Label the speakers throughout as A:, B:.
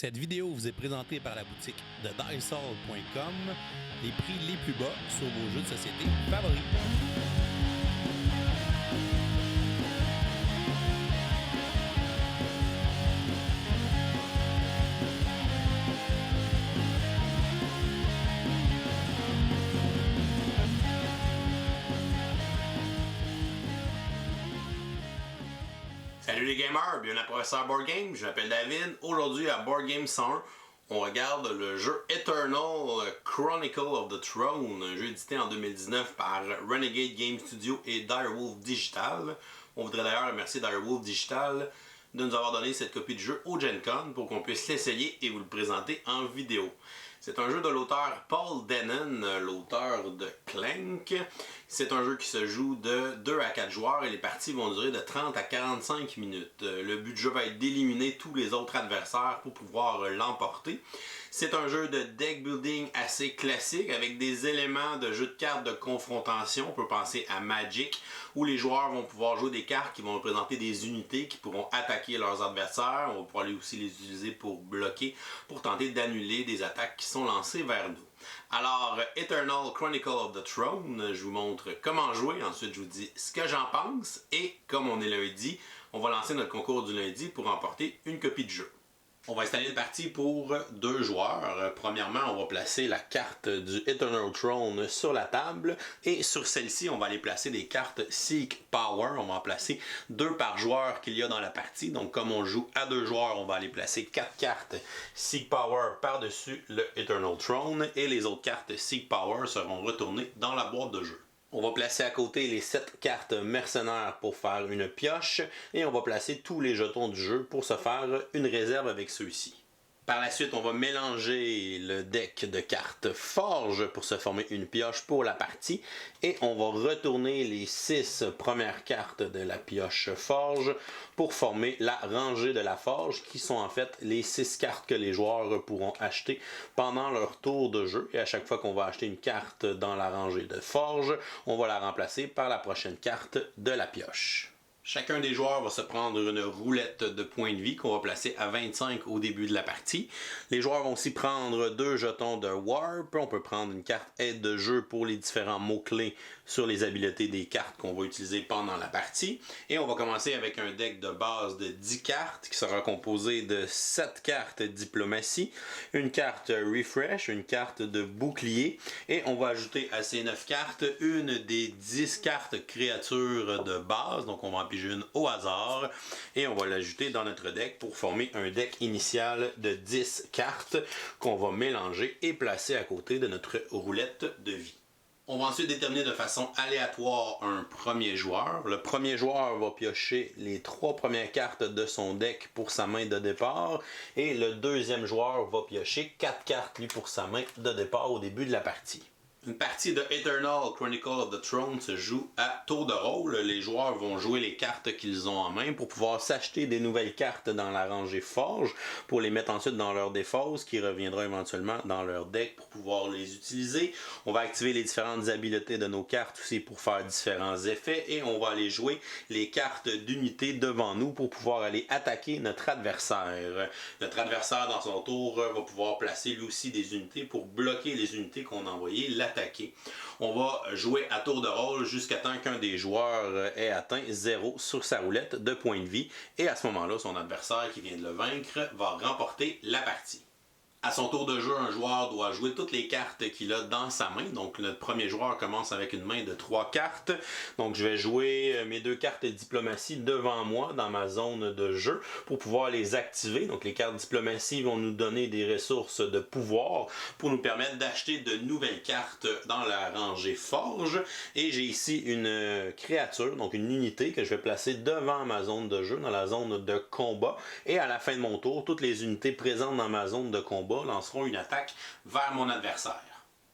A: Cette vidéo vous est présentée par la boutique de Diceall.com, les prix les plus bas sur vos jeux de société favoris.
B: Salut les gamers, bienvenue à Professeur Board Game, je m'appelle David. Aujourd'hui à Board Game 101, on regarde le jeu Eternal Chronicle of the Throne, un jeu édité en 2019 par Renegade Game Studio et Direwolf Digital. On voudrait d'ailleurs remercier Direwolf Digital de nous avoir donné cette copie de jeu au Gen Con pour qu'on puisse l'essayer et vous le présenter en vidéo. C'est un jeu de l'auteur Paul Dennen, l'auteur de Clank. C'est un jeu qui se joue de 2 à 4 joueurs et les parties vont durer de 30 à 45 minutes. Le but du jeu va être d'éliminer tous les autres adversaires pour pouvoir l'emporter. C'est un jeu de deck building assez classique avec des éléments de jeu de cartes de confrontation. On peut penser à Magic où les joueurs vont pouvoir jouer des cartes qui vont représenter des unités qui pourront attaquer leurs adversaires. On va pouvoir aussi les utiliser pour bloquer, pour tenter d'annuler des attaques qui sont lancées vers nous. Alors, Eternal Chronicle of the Throne, je vous montre comment jouer, ensuite je vous dis ce que j'en pense et comme on est lundi, on va lancer notre concours du lundi pour remporter une copie de jeu. On va installer une partie pour 2 joueurs. Premièrement, on va placer la carte du Eternal Throne sur la table et sur celle-ci, on va aller placer des cartes Seek Power. On va en placer 2 par joueur qu'il y a dans la partie. Donc comme on joue à 2 joueurs, on va aller placer 4 cartes Seek Power par-dessus le Eternal Throne et les autres cartes Seek Power seront retournées dans la boîte de jeu. On va placer à côté les 7 cartes mercenaires pour faire une pioche et on va placer tous les jetons du jeu pour se faire une réserve avec ceux-ci. Par la suite, on va mélanger le deck de cartes Forge pour se former une pioche pour la partie et on va retourner les 6 premières cartes de la pioche Forge pour former la rangée de la Forge qui sont en fait les 6 cartes que les joueurs pourront acheter pendant leur tour de jeu et à chaque fois qu'on va acheter une carte dans la rangée de Forge, on va la remplacer par la prochaine carte de la pioche. Chacun des joueurs va se prendre une roulette de points de vie qu'on va placer à 25 au début de la partie. Les joueurs vont aussi prendre 2 jetons de Warp. On peut prendre une carte aide de jeu pour les différents mots-clés sur les habiletés des cartes qu'on va utiliser pendant la partie. Et on va commencer avec un deck de base de 10 cartes qui sera composé de 7 cartes Diplomatie, une carte Refresh, une carte de bouclier et on va ajouter à ces 9 cartes une des 10 cartes créatures de base. Donc on va en piger une au hasard et on va l'ajouter dans notre deck pour former un deck initial de 10 cartes qu'on va mélanger et placer à côté de notre roulette de vie. On va ensuite déterminer de façon aléatoire un premier joueur. Le premier joueur va piocher les 3 premières cartes de son deck pour sa main de départ et le deuxième joueur va piocher 4 cartes lui pour sa main de départ au début de la partie. Une partie de Eternal Chronicle of the Throne se joue à tour de rôle. Les joueurs vont jouer les cartes qu'ils ont en main pour pouvoir s'acheter des nouvelles cartes dans la rangée Forge pour les mettre ensuite dans leur défausse qui reviendra éventuellement dans leur deck pour pouvoir les utiliser. On va activer les différentes habiletés de nos cartes aussi pour faire différents effets et on va aller jouer les cartes d'unité devant nous pour pouvoir aller attaquer notre adversaire. Notre adversaire dans son tour va pouvoir placer lui aussi des unités pour bloquer les unités qu'on a envoyées l'attaquer. On va jouer à tour de rôle jusqu'à temps qu'un des joueurs ait atteint 0 sur sa roulette de points de vie et à ce moment-là, son adversaire qui vient de le vaincre va remporter la partie. À son tour de jeu, un joueur doit jouer toutes les cartes qu'il a dans sa main. Donc notre premier joueur commence avec une main de 3 cartes. Donc je vais jouer mes 2 cartes Diplomatie devant moi dans ma zone de jeu pour pouvoir les activer. Donc les cartes Diplomatie vont nous donner des ressources de pouvoir pour nous permettre d'acheter de nouvelles cartes dans la rangée Forge. Et j'ai ici une créature, donc une unité que je vais placer devant ma zone de jeu, dans la zone de combat. Et à la fin de mon tour, toutes les unités présentes dans ma zone de combat lanceront une attaque vers mon adversaire.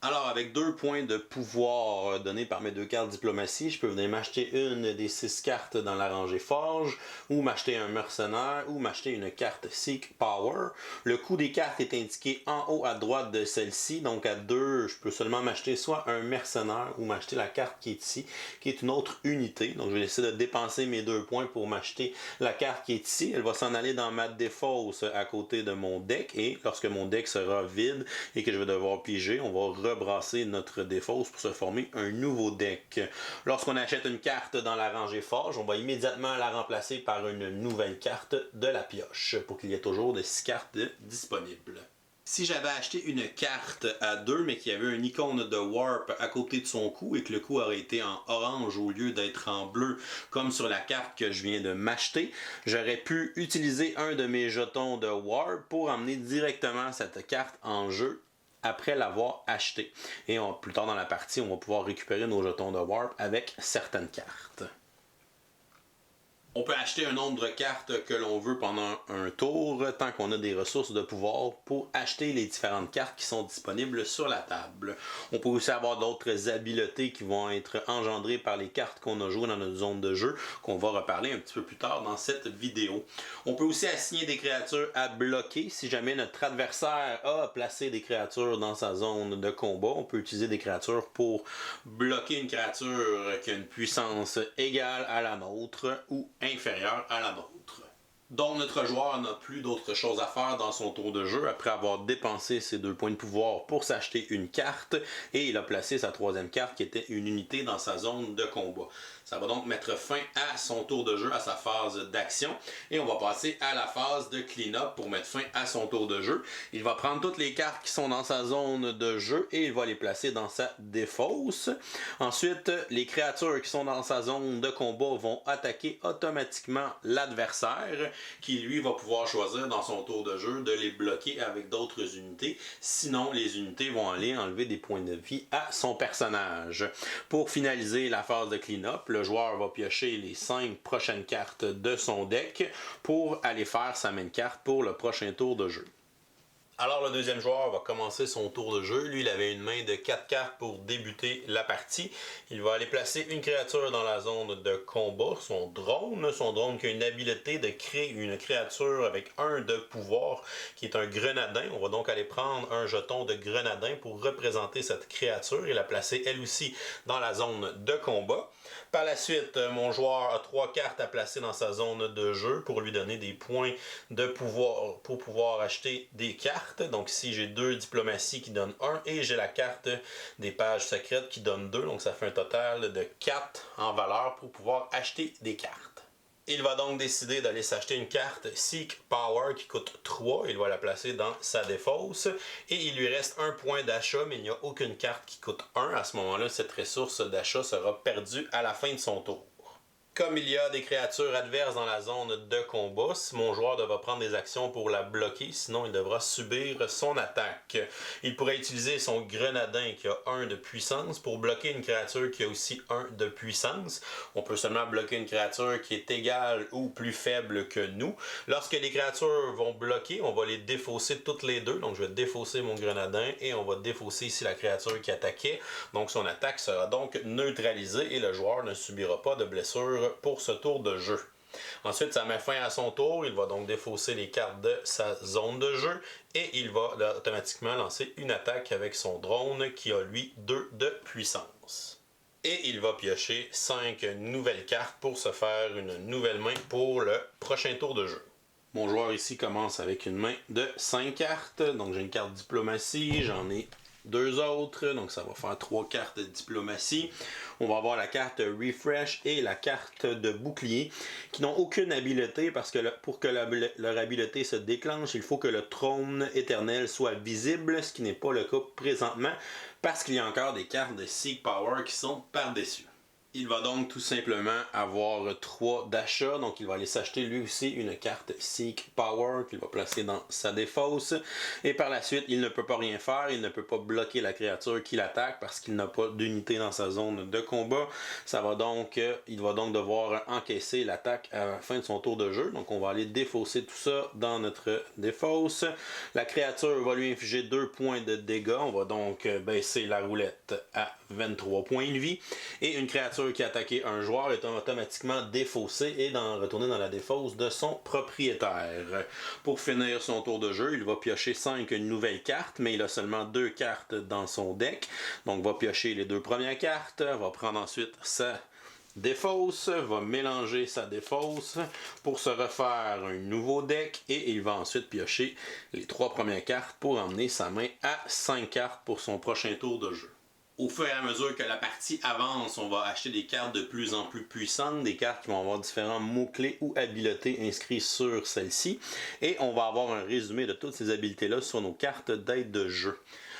A: Alors, avec 2 points de pouvoir donnés par mes 2 cartes diplomatie, je peux venir m'acheter une des 6 cartes dans la rangée forge, ou m'acheter un mercenaire, ou m'acheter une carte Seek Power. Le coût des cartes est indiqué en haut à droite de celle-ci, donc à 2, je peux seulement m'acheter soit un mercenaire, ou m'acheter la carte qui est ici, qui est une autre unité. Donc, je vais essayer de dépenser mes 2 points pour m'acheter la carte qui est ici. Elle va s'en aller dans ma défausse à côté de mon deck, et lorsque mon deck sera vide et que je vais devoir piger, on va rebrasser notre défausse pour se former un nouveau deck. Lorsqu'on achète une carte dans la rangée forge, on va immédiatement la remplacer par une nouvelle carte de la pioche pour qu'il y ait toujours de 6 cartes disponibles. Si j'avais acheté une carte à 2, mais qu'il y avait une icône de Warp à côté de son cou et que le cou aurait été en orange au lieu d'être en bleu, comme sur la carte que je viens de m'acheter, j'aurais pu utiliser un de mes jetons de Warp pour emmener directement cette carte en jeu après l'avoir acheté. Et plus tard dans la partie, on va pouvoir récupérer nos jetons de Warp avec certaines cartes. On peut acheter un nombre de cartes que l'on veut pendant un tour, tant qu'on a des ressources de pouvoir pour acheter les différentes cartes qui sont disponibles sur la table. On peut aussi avoir d'autres habiletés qui vont être engendrées par les cartes qu'on a jouées dans notre zone de jeu, qu'on va reparler un petit peu plus tard dans cette vidéo. On peut aussi assigner des créatures à bloquer. Si jamais notre adversaire a placé des créatures dans sa zone de combat, on peut utiliser des créatures pour bloquer une créature qui a une puissance égale à la nôtre ou inférieure à la nôtre. Donc notre joueur n'a plus d'autre chose à faire dans son tour de jeu après avoir dépensé ses 2 points de pouvoir pour s'acheter une carte et il a placé sa 3e carte qui était une unité dans sa zone de combat. Ça va donc mettre fin à son tour de jeu, à sa phase d'action. Et on va passer à la phase de clean-up pour mettre fin à son tour de jeu. Il va prendre toutes les cartes qui sont dans sa zone de jeu et il va les placer dans sa défausse. Ensuite, les créatures qui sont dans sa zone de combat vont attaquer automatiquement l'adversaire qui, lui, va pouvoir choisir dans son tour de jeu de les bloquer avec d'autres unités. Sinon, les unités vont aller enlever des points de vie à son personnage. Pour finaliser la phase de clean-up, le joueur va piocher les 5 prochaines cartes de son deck pour aller faire sa main carte pour le prochain tour de jeu. Alors le deuxième joueur va commencer son tour de jeu. Lui, il avait une main de 4 cartes pour débuter la partie. Il va aller placer une créature dans la zone de combat, son drone. Son drone qui a une habileté de créer une créature avec 1 de pouvoir, qui est un grenadin. On va donc aller prendre un jeton de grenadin pour représenter cette créature et la placer elle aussi dans la zone de combat. Par la suite, mon joueur a 3 cartes à placer dans sa zone de jeu pour lui donner des points de pouvoir pour pouvoir acheter des cartes. Donc ici, j'ai 2 diplomaties qui donnent 1 et j'ai la carte des pages secrètes qui donne 2. Donc ça fait un total de 4 en valeur pour pouvoir acheter des cartes. Il va donc décider d'aller s'acheter une carte Seek Power qui coûte 3. Il va la placer dans sa défausse. Et il lui reste 1 point d'achat, mais il n'y a aucune carte qui coûte 1. À ce moment-là, cette ressource d'achat sera perdue à la fin de son tour. Comme il y a des créatures adverses dans la zone de combat, si mon joueur devra prendre des actions pour la bloquer, sinon il devra subir son attaque. Il pourrait utiliser son grenadin qui a 1 de puissance pour bloquer une créature qui a aussi 1 de puissance. On peut seulement bloquer une créature qui est égale ou plus faible que nous. Lorsque les créatures vont bloquer, on va les défausser toutes les deux. Donc je vais défausser mon grenadin et on va défausser ici la créature qui attaquait. Donc son attaque sera donc neutralisée et le joueur ne subira pas de blessure pour ce tour de jeu. Ensuite, ça met fin à son tour. Il va donc défausser les cartes de sa zone de jeu et il va automatiquement lancer une attaque avec son drone qui a lui 2 de puissance. Et il va piocher 5 nouvelles cartes pour se faire une nouvelle main pour le prochain tour de jeu. Mon joueur ici commence avec une main de 5 cartes. Donc j'ai une carte diplomatie, j'en ai 2 autres, donc ça va faire 3 cartes de diplomatie. On va avoir la carte Refresh et la carte de bouclier qui n'ont aucune habileté parce que pour que leur habileté se déclenche, il faut que le trône éternel soit visible, ce qui n'est pas le cas présentement parce qu'il y a encore des cartes de Seek Power qui sont par-dessus. Il va donc tout simplement avoir 3 d'achats, donc il va aller s'acheter lui aussi une carte Seek Power qu'il va placer dans sa défausse. Et par la suite, il ne peut pas rien faire, il ne peut pas bloquer la créature qui l'attaque parce qu'il n'a pas d'unité dans sa zone de combat. Il va donc devoir encaisser l'attaque à la fin de son tour de jeu. Donc on va aller défausser tout ça dans notre défausse. La créature va lui infliger 2 points de dégâts. On va donc baisser la roulette à 23 points de vie. Et une créature qui a attaqué un joueur est automatiquement défaussée et retourner dans la défausse de son propriétaire. Pour finir son tour de jeu, il va piocher 5 nouvelles cartes, mais il a seulement 2 cartes dans son deck. Donc va piocher les 2 premières cartes, va prendre ensuite sa défausse, va mélanger sa défausse pour se refaire un nouveau deck et il va ensuite piocher les 3 premières cartes pour emmener sa main à 5 cartes pour son prochain tour de jeu. Au fur et à mesure que la partie avance, on va acheter des cartes de plus en plus puissantes, des cartes qui vont avoir différents mots-clés ou habiletés inscrits sur celle-ci. Et on va avoir un résumé de toutes ces habiletés-là sur nos cartes d'aide de jeu.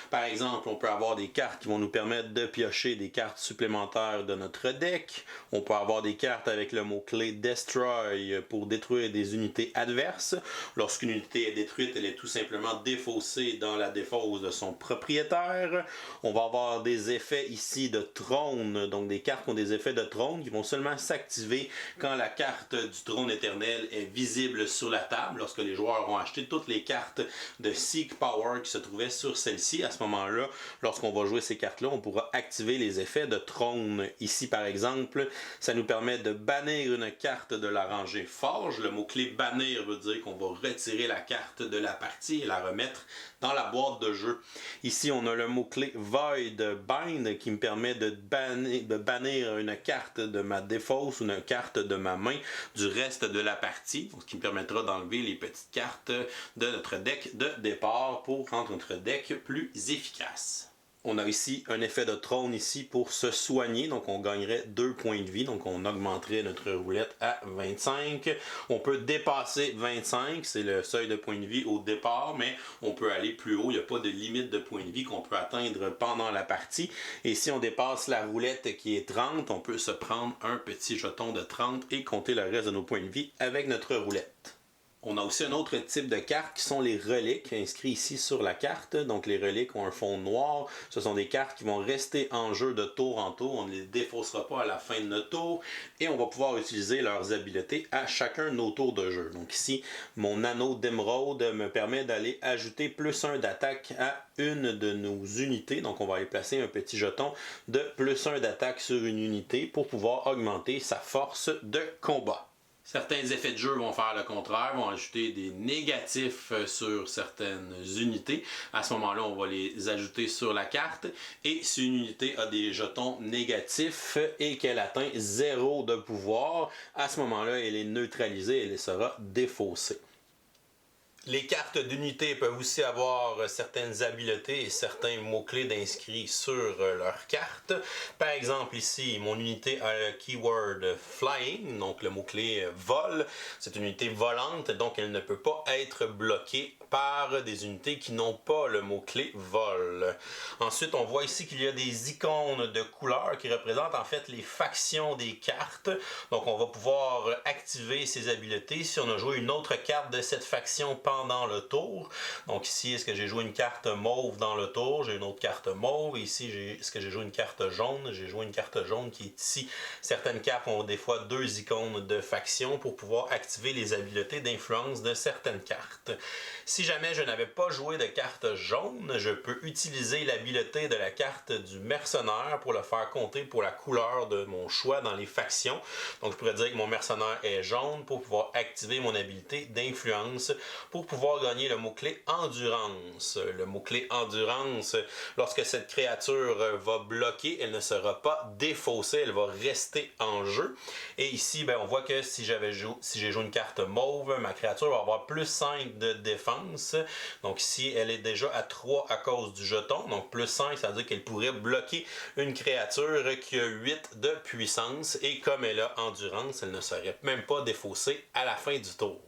A: Par exemple, on peut avoir des cartes qui vont nous permettre de piocher des cartes supplémentaires de notre deck. On peut avoir des cartes avec le mot-clé Destroy pour détruire des unités adverses. Lorsqu'une unité est détruite, elle est tout simplement défaussée dans la défausse de son propriétaire. On va avoir des effets ici de trône, donc des cartes qui ont des effets de trône qui vont seulement s'activer quand la carte du trône éternel est visible sur la table, lorsque les joueurs ont acheté toutes les cartes de Seek Power qui se trouvaient sur celle-ci. À ce moment-là, lorsqu'on va jouer ces cartes-là, on pourra activer les effets de trône. Ici, par exemple, ça nous permet de bannir une carte de la rangée forge. Le mot-clé bannir veut dire qu'on va retirer la carte de la partie et la remettre dans la boîte de jeu. Ici, on a le mot-clé Void Bind qui me permet de bannir une carte de ma défausse ou une carte de ma main du reste de la partie, ce qui me permettra d'enlever les petites cartes de notre deck de départ pour rendre notre deck plus efficace. On a ici un effet de trône ici pour se soigner, donc on gagnerait 2 points de vie, donc on augmenterait notre roulette à 25. On peut dépasser 25, c'est le seuil de points de vie au départ, mais on peut aller plus haut, il n'y a pas de limite de points de vie qu'on peut atteindre pendant la partie. Et si on dépasse la roulette qui est 30, on peut se prendre un petit jeton de 30 et compter le reste de nos points de vie avec notre roulette. On a aussi un autre type de cartes qui sont les reliques inscrits ici sur la carte. Donc les reliques ont un fond noir. Ce sont des cartes qui vont rester en jeu de tour en tour. On ne les défaussera pas à la fin de notre tour. Et on va pouvoir utiliser leurs habiletés à chacun de nos tours de jeu. Donc ici, mon anneau d'émeraude me permet d'aller ajouter +1 d'attaque à une de nos unités. Donc on va aller placer un petit jeton de +1 d'attaque sur une unité pour pouvoir augmenter sa force de combat. Certains effets de jeu vont faire le contraire, vont ajouter des négatifs sur certaines unités. À ce moment-là, on va les ajouter sur la carte. Et si une unité a des jetons négatifs et qu'elle atteint 0 de pouvoir, à ce moment-là, elle est neutralisée et elle sera défaussée. Les cartes d'unité peuvent aussi avoir certaines habiletés et certains mots-clés d'inscrits sur leur carte. Par exemple, ici, mon unité a le keyword flying, donc le mot-clé vol. C'est une unité volante, donc elle ne peut pas être bloquée par des unités qui n'ont pas le mot-clé vol. Ensuite, on voit ici qu'il y a des icônes de couleurs qui représentent en fait les factions des cartes. Donc, on va pouvoir activer ces habiletés si on a joué une autre carte de cette faction pendant le tour. Donc ici, est-ce que j'ai joué une carte mauve dans le tour? J'ai une autre carte mauve. Et ici, est-ce que j'ai joué une carte jaune? J'ai joué une carte jaune qui est ici. Certaines cartes ont des fois 2 icônes de faction pour pouvoir activer les habiletés d'influence de certaines cartes. Si jamais je n'avais pas joué de carte jaune, je peux utiliser l'habileté de la carte du mercenaire pour le faire compter pour la couleur de mon choix dans les factions. Donc je pourrais dire que mon mercenaire est jaune pour pouvoir activer mon habilité d'influence pour pouvoir gagner le mot-clé endurance. Le mot-clé endurance, lorsque cette créature va bloquer, elle ne sera pas défaussée, elle va rester en jeu. Et ici, on voit que si j'ai joué une carte mauve, ma créature va avoir +5 de défense. Donc ici, elle est déjà à 3 à cause du jeton. Donc +5, ça veut dire qu'elle pourrait bloquer une créature qui a 8 de puissance. Et comme elle a endurance, elle ne serait même pas défaussée à la fin du tour.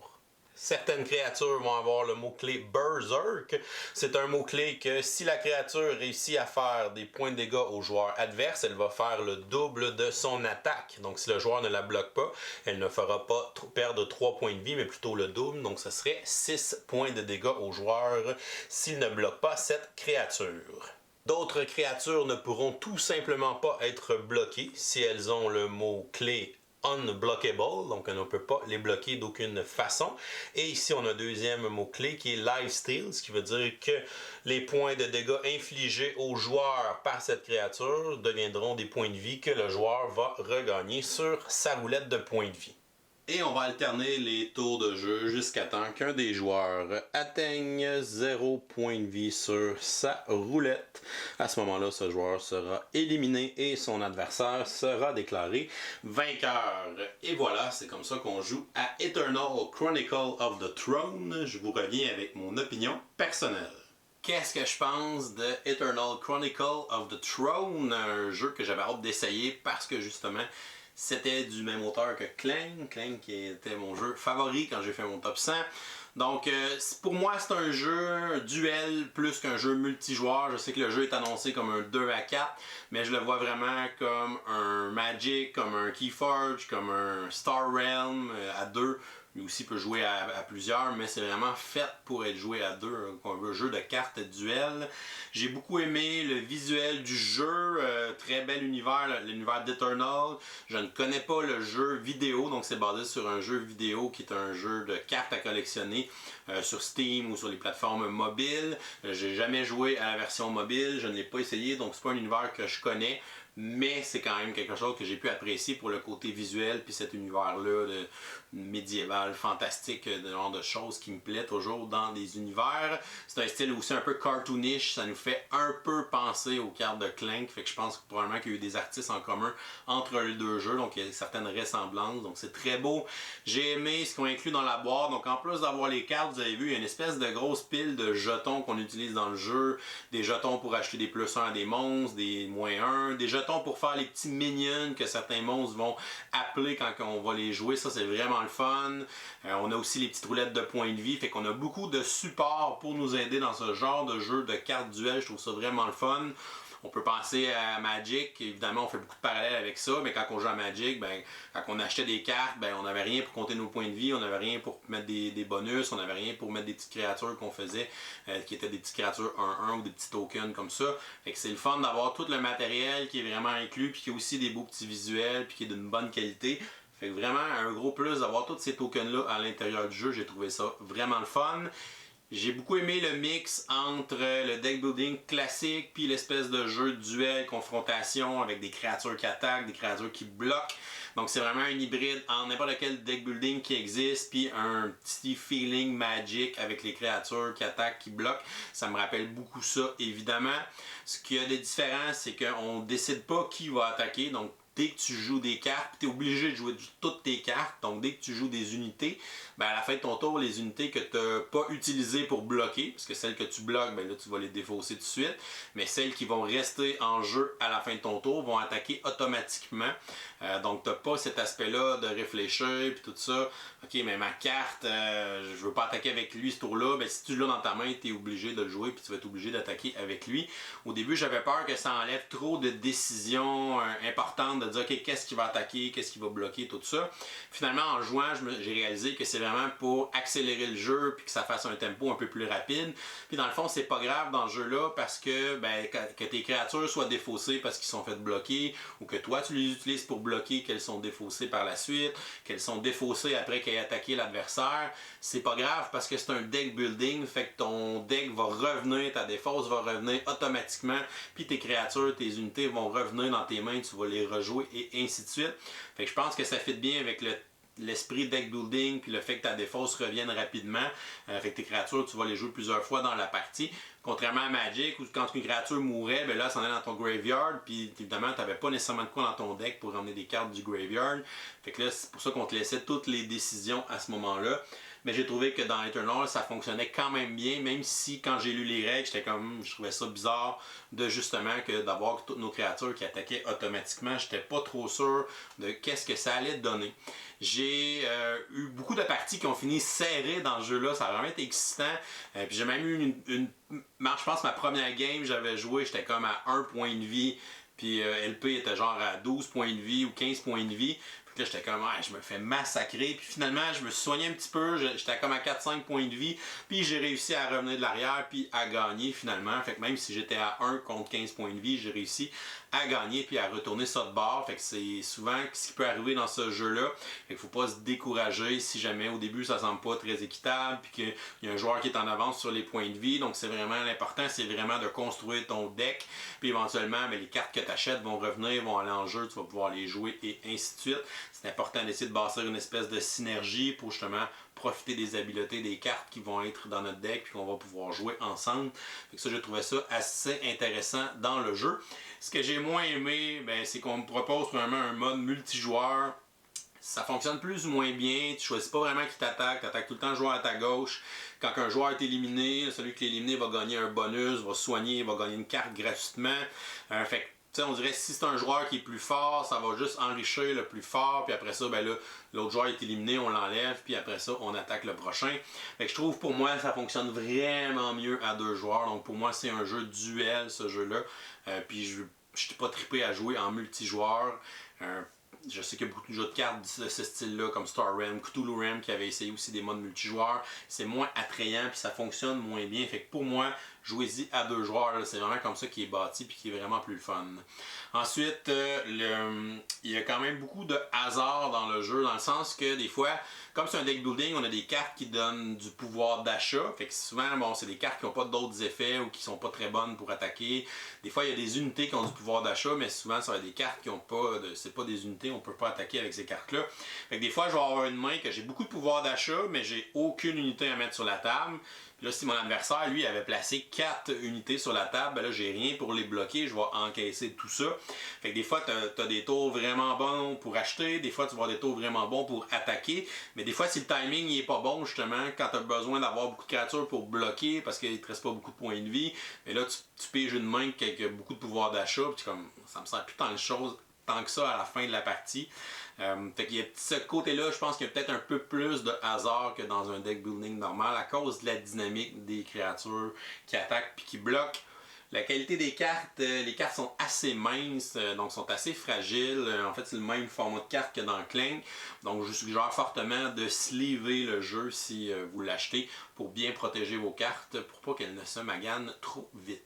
A: Certaines créatures vont avoir le mot-clé Berserk. C'est un mot-clé que si la créature réussit à faire des points de dégâts au joueur adverse, elle va faire le double de son attaque. Donc si le joueur ne la bloque pas, elle ne fera pas perdre 3 points de vie, mais plutôt le double. Donc ce serait 6 points de dégâts au joueur s'il ne bloque pas cette créature. D'autres créatures ne pourront tout simplement pas être bloquées si elles ont le mot-clé unblockable, donc on ne peut pas les bloquer d'aucune façon. Et ici, on a un deuxième mot-clé qui est lifesteal, ce qui veut dire que les points de dégâts infligés au joueur par cette créature deviendront des points de vie que le joueur va regagner sur sa roulette de points de vie. Et on va alterner les tours de jeu jusqu'à temps qu'un des joueurs atteigne 0 point de vie sur sa roulette. À ce moment-là, ce joueur sera éliminé et son adversaire sera déclaré vainqueur. Et voilà, c'est comme ça qu'on joue à Eternal Chronicle of the Throne. Je vous reviens avec mon opinion personnelle. Qu'est-ce que je pense de Eternal Chronicle of the Throne? Un jeu que j'avais hâte d'essayer parce que justement, c'était du même auteur que Clank qui était mon jeu favori quand j'ai fait mon top 100. Donc pour moi c'est un jeu duel plus qu'un jeu multijoueur. Je sais que le jeu est annoncé comme un 2 à 4, mais je le vois vraiment comme un Magic, comme un Keyforge, comme un Star Realm à 2. Lui aussi peut jouer à plusieurs, mais c'est vraiment fait pour être joué à deux, un jeu de cartes duel. J'ai beaucoup aimé le visuel du jeu, très bel univers, l'univers d'Eternal. Je ne connais pas le jeu vidéo, donc c'est basé sur un jeu vidéo qui est un jeu de cartes à collectionner sur Steam ou sur les plateformes mobiles. J'ai jamais joué à la version mobile, je ne l'ai pas essayé, donc c'est pas un univers que je connais. Mais c'est quand même quelque chose que j'ai pu apprécier pour le côté visuel, puis cet univers-là de médiéval, fantastique, de genre de choses qui me plaît toujours dans des univers. C'est un style aussi un peu cartoonish, ça nous fait un peu penser aux cartes de Clank, fait que je pense probablement qu'il y a eu des artistes en commun entre les deux jeux, donc il y a certaines ressemblances, donc c'est très beau. J'ai aimé ce qu'on inclut dans la boîte, donc en plus d'avoir les cartes, vous avez vu, il y a une espèce de grosse pile de jetons qu'on utilise dans le jeu, des jetons pour acheter des plus 1 à des monstres, des moins 1, des jetons pour faire les petits minions que certains monstres vont appeler quand on va les jouer. Ça, c'est vraiment le fun. On a aussi les petites roulettes de points de vie. Fait qu'on a beaucoup de support pour nous aider dans ce genre de jeu de cartes duel. Je trouve ça vraiment le fun. On peut penser à Magic, évidemment on fait beaucoup de parallèles avec ça, mais quand on joue à Magic, ben, quand on achetait des cartes, ben, on n'avait rien pour compter nos points de vie, on n'avait rien pour mettre des bonus, on n'avait rien pour mettre des petites créatures qu'on faisait, qui étaient des petites créatures 1-1 ou des petits tokens comme ça. Fait que c'est le fun d'avoir tout le matériel qui est vraiment inclus, puis qui a aussi des beaux petits visuels, puis qui est d'une bonne qualité. Fait que vraiment un gros plus d'avoir tous ces tokens-là à l'intérieur du jeu, j'ai trouvé ça vraiment le fun. J'ai beaucoup aimé le mix entre le deck building classique puis l'espèce de jeu de duel, confrontation avec des créatures qui attaquent, des créatures qui bloquent. Donc c'est vraiment un hybride en n'importe quel deck building qui existe puis un petit feeling magic avec les créatures qui attaquent, qui bloquent. Ça me rappelle beaucoup ça évidemment. Ce qu'il y a de différent, c'est qu'on ne décide pas qui va attaquer. Donc dès que tu joues des cartes, tu es obligé de jouer toutes tes cartes. Donc dès que tu joues des unités, ben à la fin de ton tour, les unités que tu n'as pas utilisées pour bloquer, parce que celles que tu bloques, ben là tu vas les défausser tout de suite, mais celles qui vont rester en jeu à la fin de ton tour vont attaquer automatiquement. Donc tu n'as pas cet aspect-là de réfléchir et tout ça. Ok, mais ma carte, je veux pas attaquer avec lui ce tour-là. Ben, si tu l'as dans ta main, tu es obligé de le jouer puis tu vas être obligé d'attaquer avec lui. Au début, j'avais peur que ça enlève trop de décisions importantes, de dire ok, qu'est-ce qui va attaquer, qu'est-ce qui va bloquer, tout ça. Finalement, en jouant, j'ai réalisé que c'est vraiment pour accélérer le jeu puis que ça fasse un tempo un peu plus rapide. Puis dans le fond, c'est pas grave dans ce jeu-là parce que, ben, que tes créatures soient défaussées parce qu'ils sont fait bloquer ou que toi tu les utilises pour bloquer, qu'elles sont défaussées par la suite, qu'elles sont défaussées après qu'elles aient attaqué l'adversaire. C'est pas grave parce que c'est un deck building, fait que ton deck va revenir, ta défausse va revenir automatiquement, puis tes créatures, tes unités vont revenir dans tes mains, tu vas les rejouer et ainsi de suite. Fait que je pense que ça fit bien avec l'esprit deck building puis le fait que ta défausse revienne rapidement. Fait que tes créatures, tu vas les jouer plusieurs fois dans la partie. Contrairement à Magic, où quand une créature mourait, ben là, ça en est dans ton graveyard, puis évidemment, tu n'avais pas nécessairement de quoi dans ton deck pour ramener des cartes du graveyard. Fait que là, c'est pour ça qu'on te laissait toutes les décisions à ce moment-là.
B: mais j'ai trouvé que dans Eternal, ça fonctionnait quand même bien, même si quand j'ai lu les règles, j'étais comme, je trouvais ça bizarre de justement que d'avoir toutes nos créatures qui attaquaient automatiquement. J'étais pas trop sûr de qu'est-ce que ça allait donner. J'ai eu beaucoup de parties qui ont fini serrées dans ce jeu-là. Ça a vraiment été excitant. Puis j'ai même eu je pense ma première game, j'avais joué, j'étais comme à 1 point de vie. Puis LP était genre à 12 points de vie ou 15 points de vie. Puis là, j'étais comme, je me fais massacrer. Puis finalement, je me suis soigné un petit peu. J'étais comme à 4-5 points de vie. Puis j'ai réussi à revenir de l'arrière puis à gagner finalement. Fait que même si j'étais à 1 contre 15 points de vie, j'ai réussi à gagner puis à retourner ça de bord. Fait que c'est souvent ce qui peut arriver dans ce jeu-là. Fait qu'il faut pas se décourager si jamais au début ça semble pas très équitable puis qu'il y a un joueur qui est en avance sur les points de vie. Donc c'est vraiment l'important, c'est vraiment de construire ton deck. Puis éventuellement, les cartes que tu achètes vont revenir, vont aller en jeu, tu vas pouvoir les jouer et ainsi de suite. C'est important d'essayer de bâtir une espèce de synergie pour justement profiter des habiletés des cartes qui vont être dans notre deck puis qu'on va pouvoir jouer ensemble. Fait que ça, j'ai trouvé ça assez intéressant dans le jeu. Ce que j'ai moins aimé, c'est qu'on me propose vraiment un mode multijoueur. Ça fonctionne plus ou moins bien. Tu choisis pas vraiment qui t'attaque. Tu attaques tout le temps le joueur à ta gauche. Quand un joueur est éliminé, celui qui est éliminé va gagner un bonus, va soigner, va gagner une carte gratuitement. Fait que, on dirait que si c'est un joueur qui est plus fort, ça va juste enrichir le plus fort, puis après ça, l'autre joueur est éliminé, on l'enlève, puis après ça, on attaque le prochain. Fait que je trouve, pour moi, ça fonctionne vraiment mieux à 2 joueurs. Donc pour moi, c'est un jeu duel, ce jeu-là. Puis je n'étais pas trippé à jouer en multijoueur. Je sais qu'il y a beaucoup de jeux de cartes de ce style-là, comme Star Realm, Cthulhu Realm, qui avait essayé aussi des modes multijoueurs. C'est moins attrayant, puis ça fonctionne moins bien. Fait que pour moi, jouez-y à 2 joueurs. C'est vraiment comme ça qui est bâti, puis qui est vraiment plus fun. Ensuite, il y a quand même beaucoup de hasard dans le jeu, dans le sens que des fois, comme c'est un deck building, on a des cartes qui donnent du pouvoir d'achat. Fait que souvent, c'est des cartes qui n'ont pas d'autres effets ou qui sont pas très bonnes pour attaquer. Des fois, il y a des unités qui ont du pouvoir d'achat, mais souvent, ça va être des cartes qui n'ont pas c'est pas des unités, on peut pas attaquer avec ces cartes-là. Fait que des fois, je vais avoir une main que j'ai beaucoup de pouvoir d'achat, mais j'ai aucune unité à mettre sur la table. Puis là, si mon adversaire, lui, avait placé 4 unités sur la table, là, j'ai rien pour les bloquer, je vais encaisser tout ça. Fait que des fois, tu as des tours vraiment bons pour acheter, des fois, tu vas avoir des tours vraiment bons pour attaquer, mais des fois, si le timing n'est pas bon, justement, quand tu as besoin d'avoir beaucoup de créatures pour bloquer, parce qu'il ne te reste pas beaucoup de points de vie, mais là, tu piges une main qui a beaucoup de pouvoir d'achat, puis comme, ça me sert plus tant que ça à la fin de la partie. Fait qu'il y a ce côté-là, je pense qu'il y a peut-être un peu plus de hasard que dans un deck building normal à cause de la dynamique des créatures qui attaquent puis qui bloquent. La qualité des cartes, les cartes sont assez minces, donc sont assez fragiles. En fait, c'est le même format de carte que dans Clank. Donc, je suggère fortement de sleever le jeu si vous l'achetez pour bien protéger vos cartes, pour pas qu'elles ne se maganent trop vite.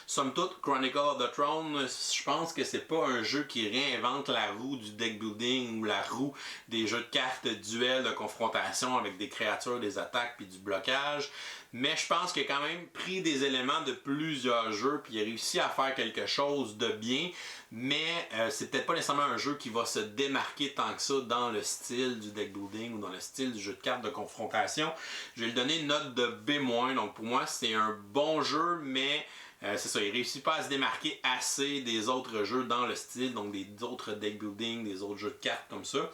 B: Somme toute, Chronicle of the Throne, je pense que c'est pas un jeu qui réinvente la roue du deck building ou la roue des jeux de cartes de duel, de confrontation avec des créatures, des attaques puis du blocage. Mais je pense qu'il a quand même pris des éléments de plusieurs jeux puis il a réussi à faire quelque chose de bien. Mais c'est peut-être pas nécessairement un jeu qui va se démarquer tant que ça dans le style du deck building ou dans le style du jeu de cartes de confrontation. Je vais lui donner une note de B-. Donc pour moi, c'est un bon jeu, mais c'est ça, il réussit pas à se démarquer assez des autres jeux dans le style, donc des autres deck building, des autres jeux de cartes comme ça.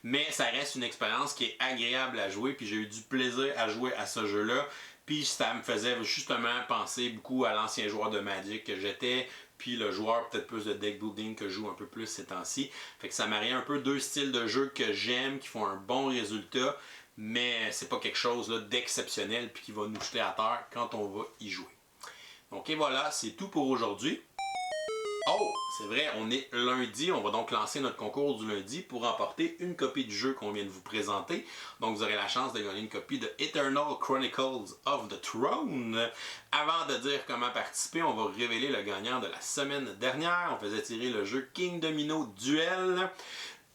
B: Mais ça reste une expérience qui est agréable à jouer, puis j'ai eu du plaisir à jouer à ce jeu-là. Puis ça me faisait justement penser beaucoup à l'ancien joueur de Magic que j'étais, puis le joueur peut-être plus de deck building que je joue un peu plus ces temps-ci. Fait que ça marie un peu 2 styles de jeu que j'aime, qui font un bon résultat, mais c'est pas quelque chose d'exceptionnel puis qui va nous jeter à terre quand on va y jouer. Donc et voilà, c'est tout pour aujourd'hui. Oh, c'est vrai, on est lundi, on va donc lancer notre concours du lundi pour remporter une copie du jeu qu'on vient de vous présenter. Donc vous aurez la chance de gagner une copie de Eternal Chronicles of the Throne. Avant de dire comment participer, on va révéler le gagnant de la semaine dernière. On faisait tirer le jeu King Domino Duel.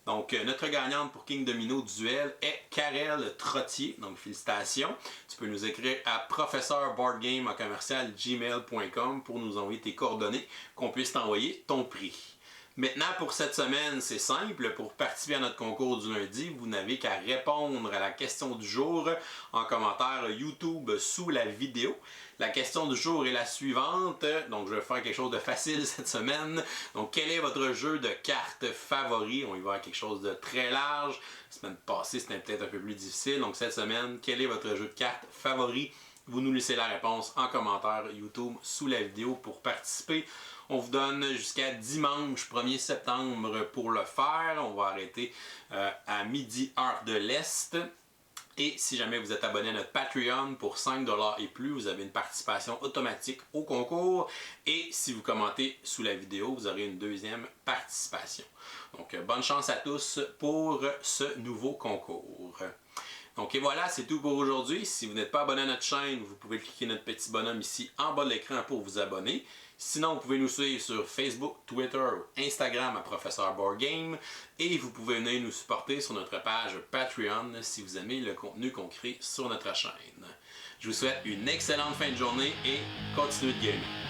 B: Donc, notre gagnante pour King Domino Duel est Karel Trottier. Donc, félicitations. Tu peux nous écrire à professeurboardgame@gmail.com pour nous envoyer tes coordonnées, qu'on puisse t'envoyer ton prix. Maintenant, pour cette semaine, c'est simple. Pour participer à notre concours du lundi, vous n'avez qu'à répondre à la question du jour en commentaire YouTube sous la vidéo. La question du jour est la suivante. Donc, je vais faire quelque chose de facile cette semaine. Donc, quel est votre jeu de cartes favori? On y va à quelque chose de très large. La semaine passée, c'était peut-être un peu plus difficile. Donc, cette semaine, quel est votre jeu de cartes favori? Vous nous laissez la réponse en commentaire YouTube sous la vidéo pour participer. On vous donne jusqu'à dimanche 1er septembre pour le faire. On va arrêter à midi heure de l'Est. Et si jamais vous êtes abonné à notre Patreon pour 5$ et plus, vous avez une participation automatique au concours. Et si vous commentez sous la vidéo, vous aurez une deuxième participation. Donc, bonne chance à tous pour ce nouveau concours. Donc et voilà, c'est tout pour aujourd'hui. Si vous n'êtes pas abonné à notre chaîne, vous pouvez cliquer notre petit bonhomme ici en bas de l'écran pour vous abonner. Sinon, vous pouvez nous suivre sur Facebook, Twitter ou Instagram à Professeur Board Game. Et vous pouvez venir nous supporter sur notre page Patreon si vous aimez le contenu qu'on crée sur notre chaîne. Je vous souhaite une excellente fin de journée et continuez de gamer.